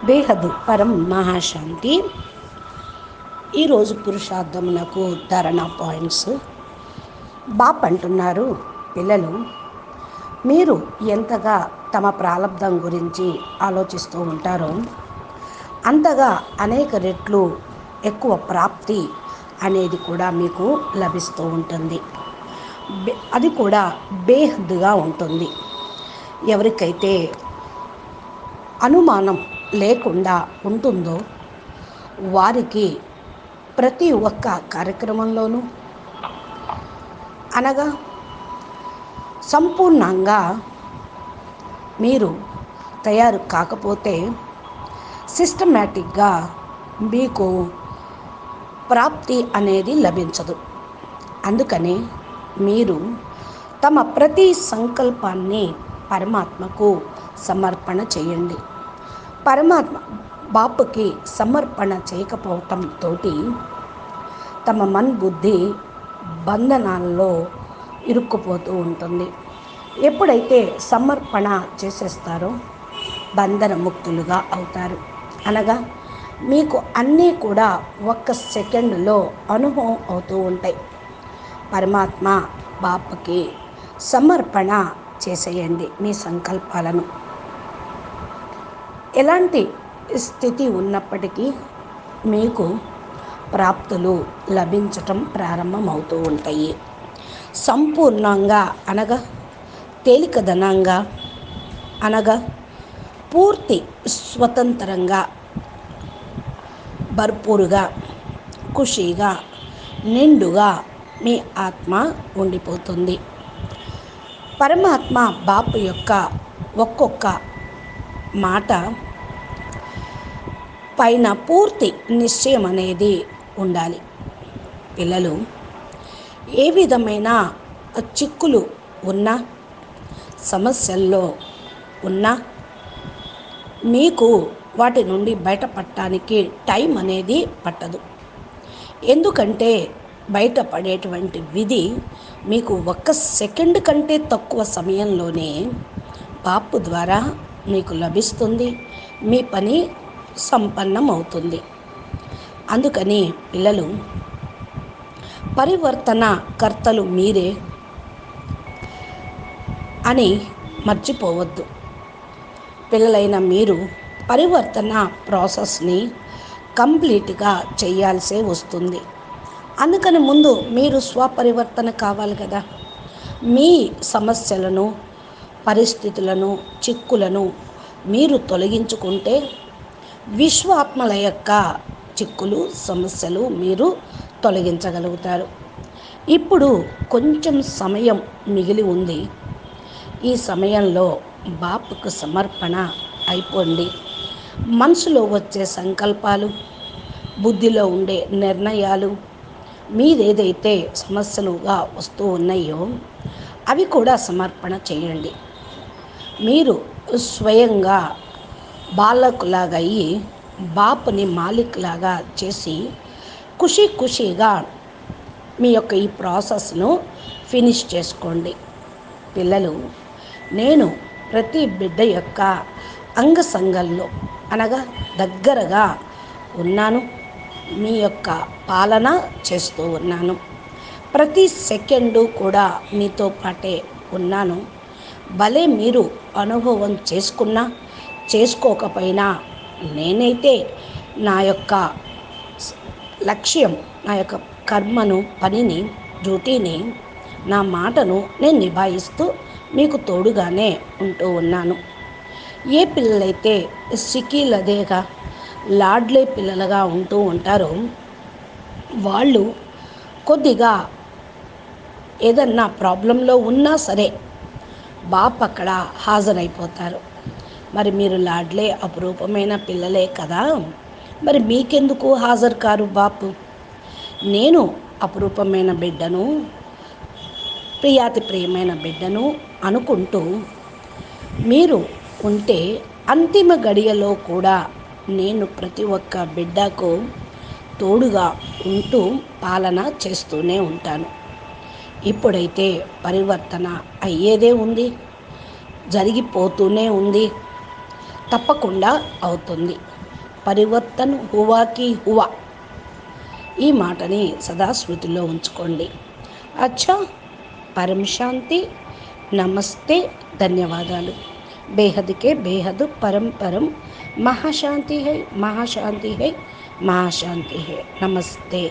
బేహదు పరం మహాశాంతి. ఈరోజు పురుషార్థమునకు ధారణ పాయింట్స్. బాప్ అంటున్నారు, పిల్లలు మీరు ఎంతగా తమ ప్రారంధం గురించి ఆలోచిస్తూ ఉంటారో అంతగా అనేక రెట్లు ఎక్కువ ప్రాప్తి అనేది కూడా మీకు లభిస్తూ ఉంటుంది. అది కూడా బేహద్దుగా ఉంటుంది. ఎవరికైతే అనుమానం లేకుండా ఉంటుందో వారికి ప్రతి ఒక్క కార్యక్రమంలోనూ అనగా సంపూర్ణంగా మీరు తయారు కాకపోతే సిస్టమేటిక్గా మీకు ప్రాప్తి అనేది లభించదు. అందుకని మీరు తమ ప్రతి సంకల్పాన్ని పరమాత్మకు సమర్పణ చేయండి. పరమాత్మ బాపుకి సమర్పణ చేయకపోవటంతో తమ బుద్ధి బంధనాల్లో ఇరుక్కుపోతూ ఉంటుంది. ఎప్పుడైతే సమర్పణ చేసేస్తారో బంధన ముక్తులుగా అవుతారు. అనగా మీకు అన్నీ కూడా ఒక్క సెకండ్లో అనుభవం అవుతూ ఉంటాయి. పరమాత్మ బాపుకి సమర్పణ చేసేయండి మీ సంకల్పాలను. ఎలాంటి స్థితి ఉన్నప్పటికీ మీకు ప్రాప్తులు లభించటం ప్రారంభమవుతూ ఉంటాయి. సంపూర్ణంగా అనగా తేలికదనంగా అనగా పూర్తి స్వతంత్రంగా భర్పూరుగా ఖుషీగా నిండుగా మీ ఆత్మ ఉండిపోతుంది. పరమాత్మ బాపు యొక్క ఒక్కొక్క మాట పైన పూర్తి నిశ్చయం అనేది ఉండాలి. పిల్లలు ఏ విధమైన చిక్కులు ఉన్నా సమస్యల్లో ఉన్నా మీకు వాటి నుండి బయటపడటానికి టైం అనేది పట్టదు. ఎందుకంటే బయటపడేటువంటి విధి మీకు ఒక్క సెకండ్ కంటే తక్కువ సమయంలోనే బాపు ద్వారా మీకు లభిస్తుంది. మీ పని సంపన్నం అవుతుంది. అందుకని పిల్లలు పరివర్తన కర్తలు మీరే అని మర్చిపోవద్దు. పిల్లలైన మీరు పరివర్తన ప్రాసెస్ని కంప్లీట్గా చేయాల్సే వస్తుంది. అందుకని ముందు మీరు స్వపరివర్తన కావాలి కదా. మీ సమస్యలను పరిస్థితులను చిక్కులను మీరు తొలగించుకుంటే విశ్వాత్మల యొక్క చిక్కులు సమస్యలు మీరు తొలగించగలుగుతారు. ఇప్పుడు కొంచెం సమయం మిగిలి ఉంది. ఈ సమయంలో బాపుకు సమర్పణ అయిపోండి. మనసులో వచ్చే సంకల్పాలు బుద్ధిలో ఉండే నిర్ణయాలు మీదేదైతే సమస్యలుగా వస్తూ ఉన్నాయో అవి కూడా సమర్పణ చేయండి. మీరు స్వయంగా బాలకులాగా అయ్యి బాపుని మాలిక్లాగా చేసి ఖుషీగా మీ యొక్క ఈ ప్రాసెస్ను ఫినిష్ చేసుకోండి. పిల్లలు నేను ప్రతి బిడ్డ యొక్క అంగసంగంలో అనగా దగ్గరగా ఉన్నాను. మీ యొక్క పాలన చేస్తూ ఉన్నాను. ప్రతి సెకండు కూడా మీతో పాటే ఉన్నాను. భలే మీరు అనుభవం చేసుకున్నా చేసుకోకపోయినా నేనైతే నా యొక్క లక్ష్యం నా యొక్క కర్మను పనిని డ్యూటీని నా మాటను నేను నిభాయిస్తూ మీకు తోడుగానే ఉంటూ ఉన్నాను. ఏ పిల్లలైతే సికీలదేగా లాడ్లే పిల్లలుగా ఉంటూ ఉంటారో వాళ్ళు కొద్దిగా ఏదన్నా ప్రాబ్లంలో ఉన్నా సరే బాప్ అక్కడ హాజరైపోతారు. మరి మీరు లాడ్లే అపురూపమైన పిల్లలే కదా, మరి మీకెందుకు హాజరు కారు బాపు? నేను అపురూపమైన బిడ్డను, ప్రియాతి ప్రియమైన బిడ్డను అనుకుంటూ మీరు ఉంటే అంతిమ గడియలో కూడా నేను ప్రతి ఒక్క బిడ్డకు తోడుగా ఉంటూ పాలన చేస్తూనే ఉంటాను. ఇప్పుడైతే పరివర్తన అయ్యేదే ఉంది, జరిగిపోతూనే ఉంది, తప్పకుండా అవుతుంది. పరివర్తన్ హువా కి హువా. ఈ మాటని సదా స్మృతిలో ఉంచుకోండి. అచ్చా, పరం శాంతి. నమస్తే, ధన్యవాదాలు. బేహద్కే బేహద్, పరం పరం. మహాశాంతి హై, మహాశాంతి హై, మహాశాంతి హై. నమస్తే.